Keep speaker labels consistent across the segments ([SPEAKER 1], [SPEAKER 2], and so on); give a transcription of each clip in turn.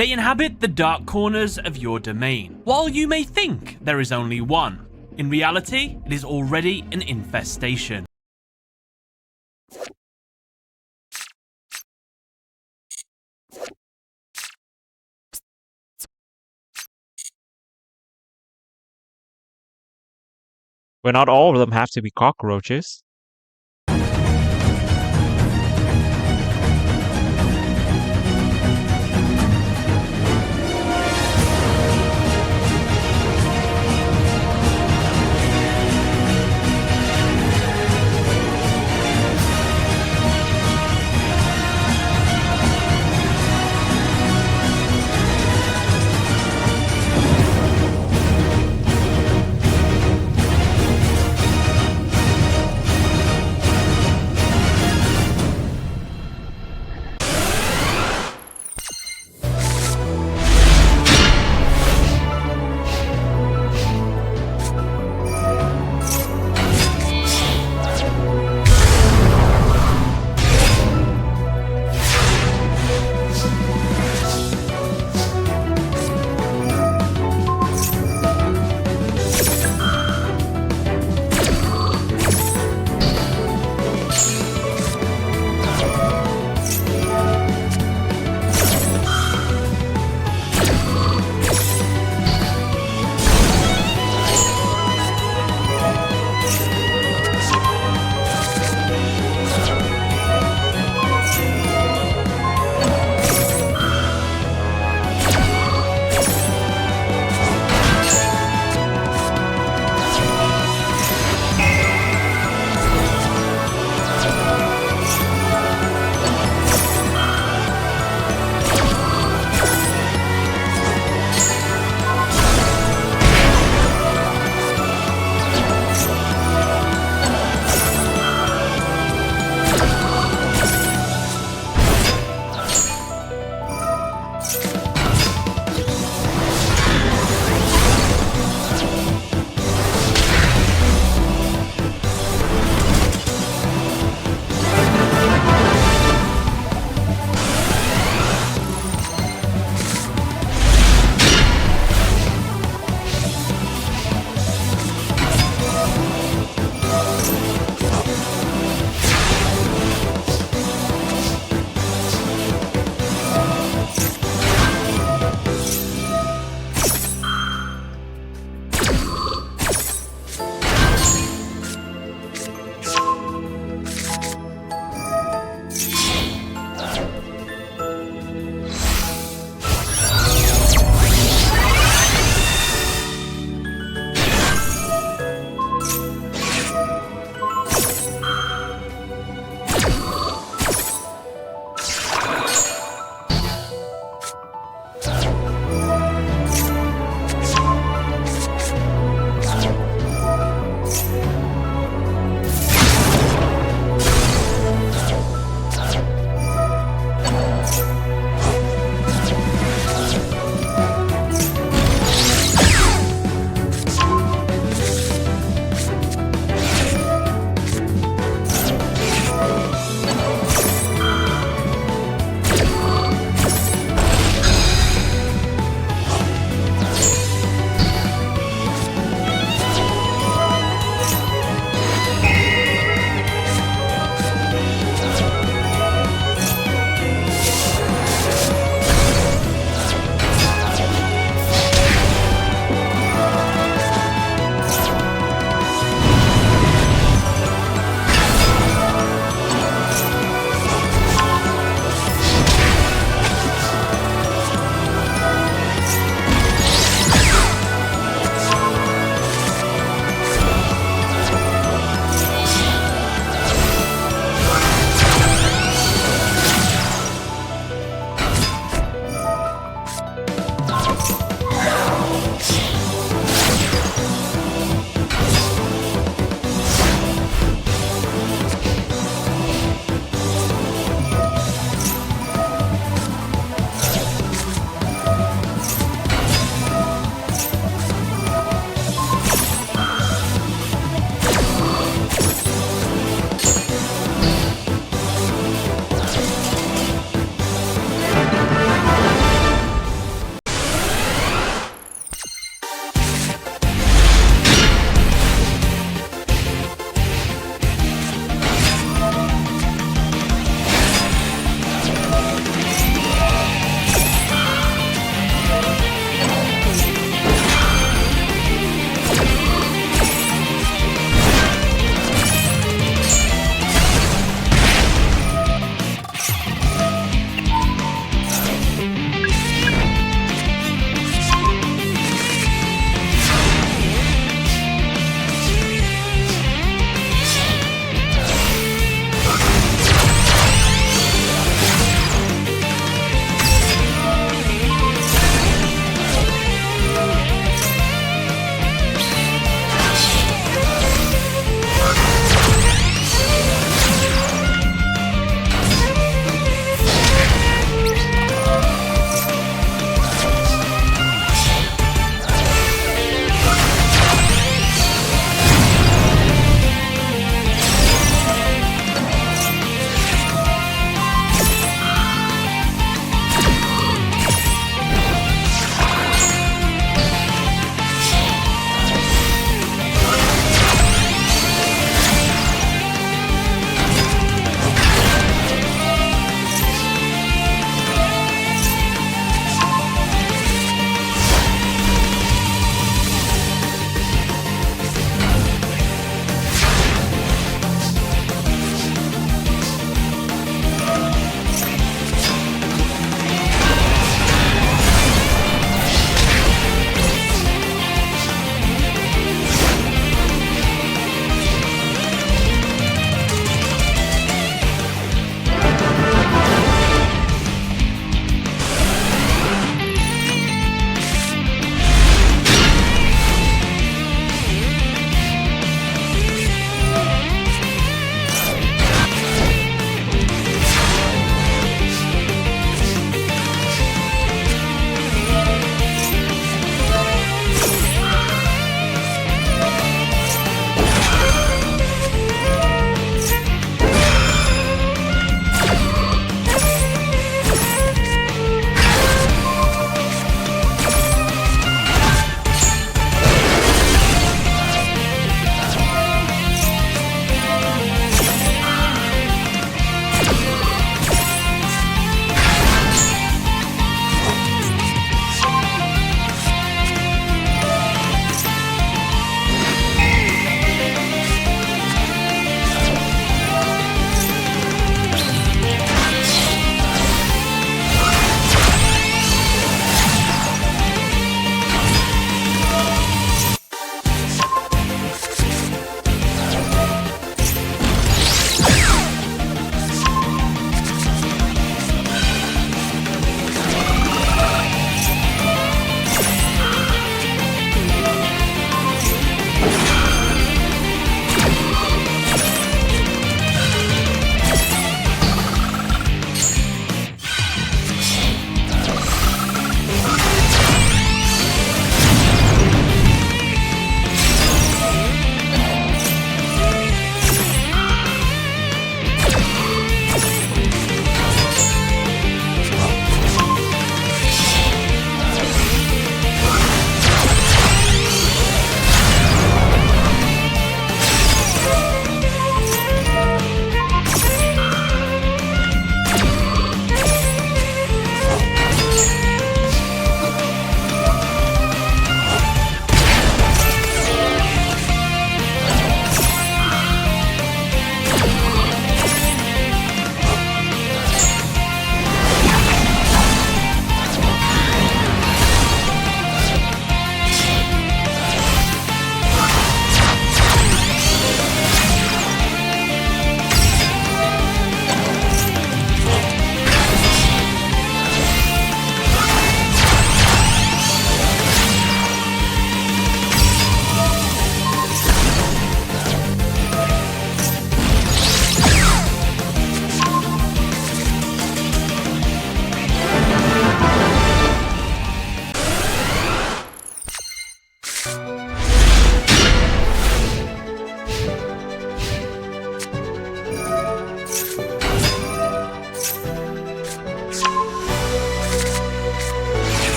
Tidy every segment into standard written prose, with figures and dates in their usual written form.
[SPEAKER 1] They inhabit the dark corners of your domain. While you may think there is only one, in reality, it is already an infestation.
[SPEAKER 2] But not all of them have to be cockroaches.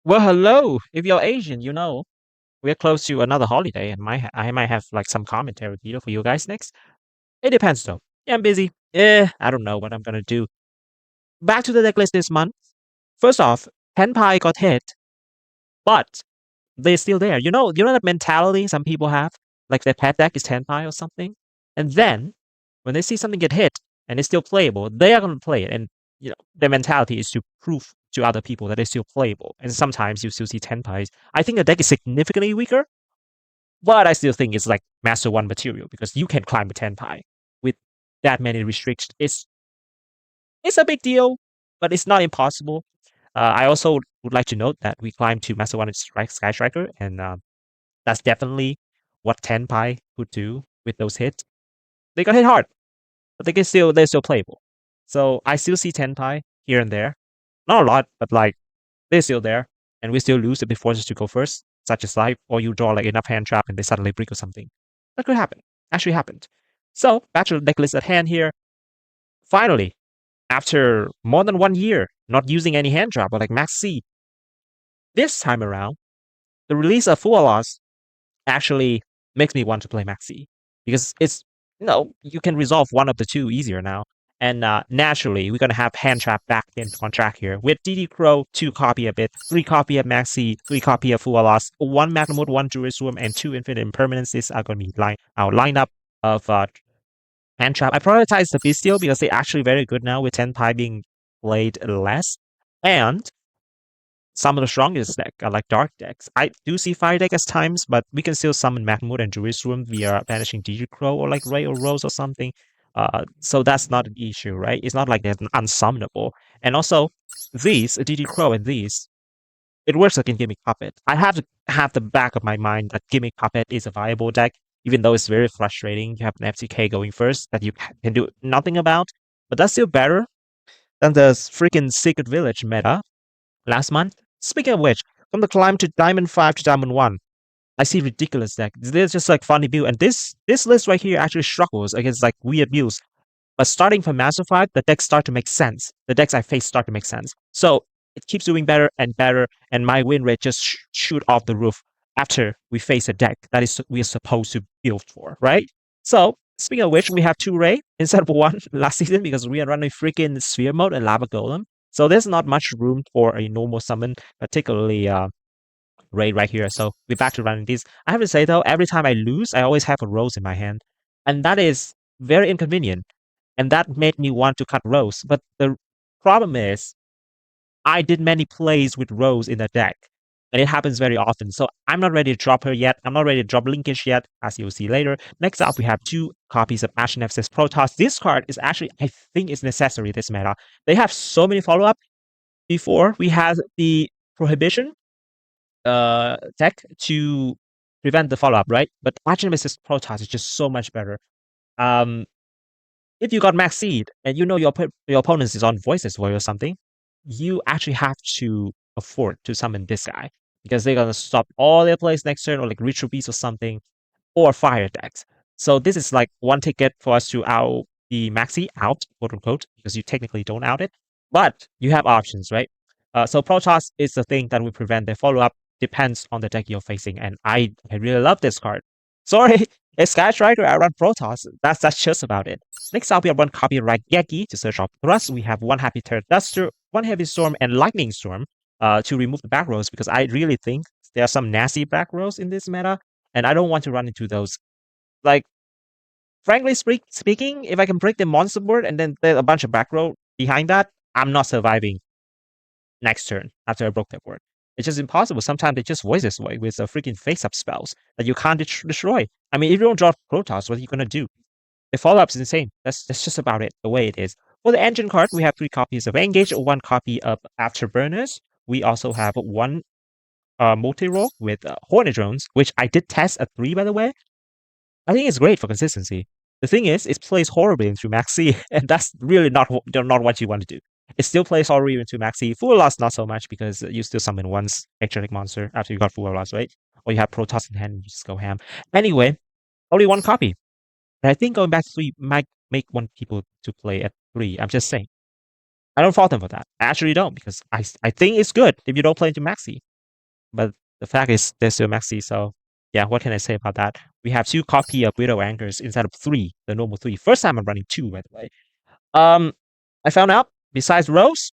[SPEAKER 2] Well, hello. If you're Asian, you know we're close to another holiday, and I might have like some commentary video for you guys next. It depends though. Yeah, I'm busy. I don't know what I'm gonna do. Back to the deck list this month. First off, Tenpai got hit, but they're still there. You know that mentality some people have, like their pet deck is Tenpai or something, and then when they see something get hit and it's still playable, they are gonna play it, and their mentality is to prove to other people that it's still playable. And sometimes you still see Tenpais. I think the deck is significantly weaker, but I still think it's like Master One material because you can climb a Tenpai with that many restrictions. It's a big deal, but it's not impossible. I also would like to note that we climbed to Master One Sky Striker, and that's definitely what Tenpai could do with those hits. They got hit hard, but they're still playable. So I still see Tenpai here and there, not a lot, but like they're still there, and we still lose if they force us to go first, such as life, or you draw like enough hand trap and they suddenly break or something. That could happen. Actually happened. So back to the deck list at hand here. Finally, after more than 1 year not using any hand trap or like max C, this time around, the release of Full Loss actually makes me want to play Maxi because it's you can resolve one of the two easier now. And naturally, we're gonna have hand trap back in on track here with DD Crow 2 copy of it, 3 copy of Maxi, 3 copy of Full Loss, 1 Magnum, 1 Jerusalem, and 2 Infinite Impermanences are gonna be our lineup of hand trap. I prioritize the Bestial because they're actually very good now with Tenpai being played less. And some of the strongest deck are like dark decks. I do see fire deck at times, but we can still summon Mahmoud and Jerusalem via banishing DJ Crow or like Ray or Rose or something. So that's not an issue, right? It's not like they're unsummonable. And also, these, DD Crow and these, it works like in Gimmick Puppet. I have to have the back of my mind that Gimmick Puppet is a viable deck, even though it's very frustrating. You have an FTK going first that you can do nothing about, but that's still better than the freaking Secret Village meta last month. Speaking of which, from the climb to Diamond 5 to Diamond 1, I see ridiculous deck. There's just like funny build, and this list right here actually struggles against like weird builds. But starting from Master 5, the decks start to make sense. The decks I face start to make sense. So it keeps doing better and better, and my win rate just shoot off the roof after we face a deck that is we are supposed to build for, right? So speaking of which, we have 2 Ray instead of 1 last season because we are running freaking Sphere mode and Lava Golem. So there's not much room for a normal summon, particularly Ray right here. So we're back to running these. I have to say though, every time I lose, I always have a Rose in my hand. And that is very inconvenient. And that made me want to cut Rose. But the problem is, I did many plays with Rose in the deck. And it happens very often. So I'm not ready to drop her yet. I'm not ready to drop Linkish yet, as you'll see later. Next up, we have 2 copies of Ashen Nexus Protoss. This card is actually, I think, is necessary this meta. They have so many follow-up. Before, we had the Prohibition tech to prevent the follow-up, right? But Ashen Nexus Protoss is just so much better. Um, if you got Max Seed and you know your opponent is on Voices Void or something, you actually have to afford to summon this guy because they're gonna stop all their plays next turn or like Ritual Beast or something or fire decks. So this is like one ticket for us to out the Maxi out, quote unquote, because you technically don't out it, but you have options, right? So Protoss is the thing that will prevent their follow up. Depends on the deck you're facing, and I really love this card. Sorry, it's Sky Striker. I run Protoss. That's just about it. Next up, we have 1 copy of Raigeki to search off Thrust. We have 1 Happy Terror Duster, 1 Heavy Storm, and Lightning Storm to remove the back rows because I really think there are some nasty back rows in this meta, and I don't want to run into those. Like, frankly speaking, if I can break the monster board and then there's a bunch of back row behind that, I'm not surviving next turn after I broke that board. It's just impossible. Sometimes they just voice this way with a freaking face-up spells that you can't destroy. I mean, if you don't draw Protoss, what are you gonna do? The follow-up is insane. That's just about it, the way it is. For the engine card, we have 3 copies of Engage, 1 copy of Afterburners. We also have 1 multi-roll with Hornet Drones, which I did test at 3, by the way. I think it's great for consistency. The thing is, it plays horribly into Maxi, and that's really not what you want to do. It still plays horribly into Maxi. Full Loss, not so much, because you still summon one Electronic monster after you got Full Loss, right? Or you have Protoss in hand and you just go ham. Anyway, only 1 copy. And I think going back to 3 might make one people to play at 3. I'm just saying. I don't fault them for that. I actually don't, because I think it's good if you don't play into Maxi. but the fact is they're still Maxi, so yeah, what can I say about that? We have 2 copy of Widow Anchors instead of 3, the normal 3. First time I'm running 2, by the way. Um, I found out, besides Rose,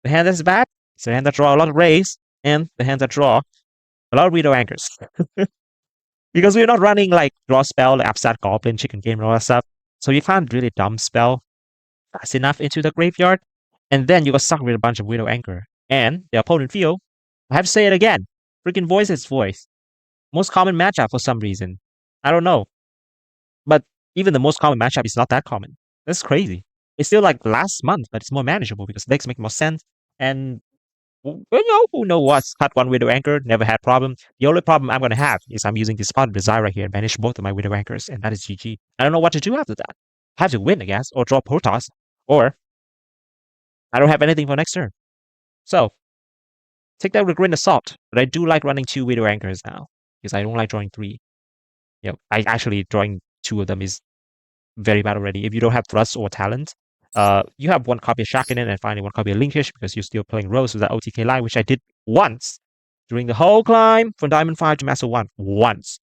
[SPEAKER 2] the hand that's bad is the hand that draw a lot of rays, and the hand that draw a lot of Widow Anchors. Because we're not running like draw spell, like Upstart Goblin, Chicken Game, and all that stuff. So you can't really dump spell fast enough into the graveyard, and then you got stuck with a bunch of Widow Anchor. And the opponent feel, I have to say it again, freaking voice its voice. Most common matchup for some reason. I don't know. But even the most common matchup is not that common. That's crazy. It's still like last month, but it's more manageable because decks make more sense. And who know what's cut one Widow Anchor, never had problem. The only problem I'm gonna have is I'm using this Spot Desire right here and banish both of my Widow Anchors, and that is GG. I don't know what to do after that. I have to win, I guess, or draw Protoss, or I don't have anything for next turn. So take that with a grain of salt. But I do like running 2 Widow Anchors now because I don't like drawing 3. I actually drawing 2 of them is very bad already. If you don't have thrust or talent, you have 1 copy of Shakinen and finally 1 copy of Linkish because you're still playing Rose with that OTK line, which I did once during the whole climb from Diamond 5 to Master 1. Once.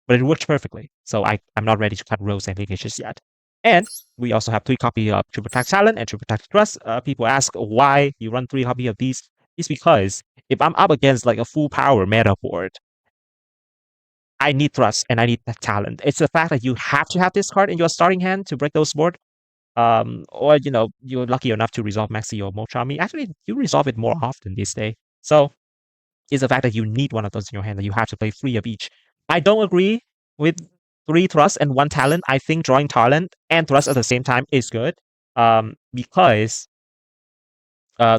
[SPEAKER 2] But it worked perfectly. So I'm not ready to cut Rose and Linkish just yet. And we also have 3 copy of Triple Attack Talent and Triple Attack Thrust. People ask why you run 3 copy of these. It's because if I'm up against like a full power meta board, I need thrust and I need talent. It's the fact that you have to have this card in your starting hand to break those board. Or you're lucky enough to resolve Maxi or Mochami. Actually, you resolve it more often these days. So it's the fact that you need one of those in your hand that you have to play 3 of each. I don't agree with 3 thrust and 1 talent. I think drawing talent and thrust at the same time is good. Because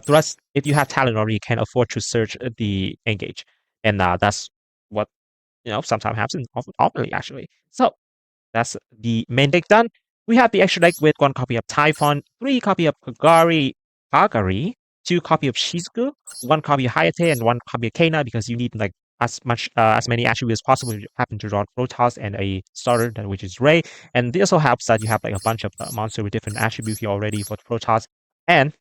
[SPEAKER 2] thrust, if you have talent already, you can afford to search the engage, and that's what sometimes happens often actually. So that's the main deck done. We have the extra deck with 1 copy of Typhon, 3 copy of Kagari, 2 copy of Shizuku, 1 copy of Hayate, and 1 copy of Kana because you need like as many attributes as possible. You happen to draw Protoss and a starter, which is Ray, and this also helps that you have like a bunch of monsters with different attributes here already for the Protoss, and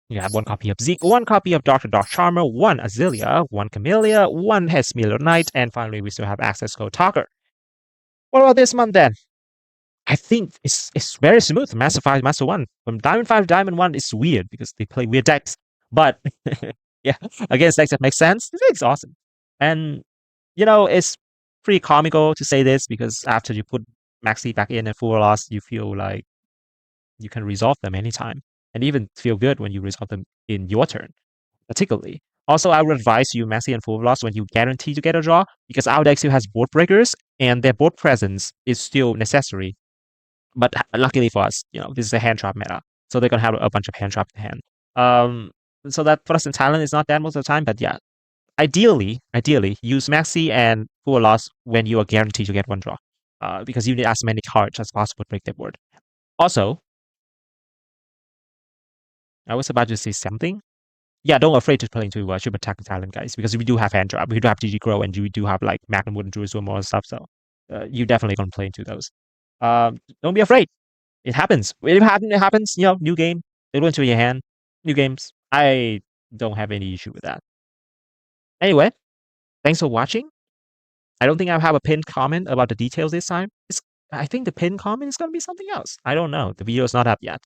[SPEAKER 2] you have 1 copy of Zeke, 1 copy of Dr. Dark Charmer, 1 Azalea, 1 Camellia, 1 Hesmiller Knight, and finally we still have access code Talker. What about this month then? I think it's very smooth. Master 5, Master 1. From Diamond 5 to Diamond 1, it's weird because they play weird decks. But yeah, against decks that make sense, this deck's awesome. And it's pretty comical to say this because after you put Maxi back in and full loss, you feel like you can resolve them anytime. And even feel good when you resolve them in your turn, particularly. Also, I would advise you Maxi and full loss when you guarantee to get a draw, because our deck still has board breakers, and their board presence is still necessary. But luckily for us, this is a hand trap meta, so they're gonna have a bunch of hand trap in hand. So that thrust and talent is not that most of the time, but yeah, ideally, use Maxi and full loss when you are guaranteed to get 1 draw, because you need as many cards as possible to break their board. Also, I was about to say something. Yeah, don't afraid to play into Triple Attack Talent, guys, because we do have hand trap, we do have GG Grow, and we do have like Magnum Wood and Jerusalem and stuff. So you definitely gonna play into those. Don't be afraid. It happens. If it happens, new game. It went to your hand. New games. I don't have any issue with that. Anyway, thanks for watching. I don't think I have a pinned comment about the details this time. I think the pinned comment is going to be something else. I don't know. The video is not up yet.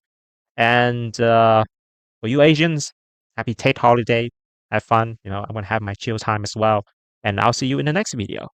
[SPEAKER 2] And for you Asians, happy Tate holiday. Have fun. I'm going to have my chill time as well. And I'll see you in the next video.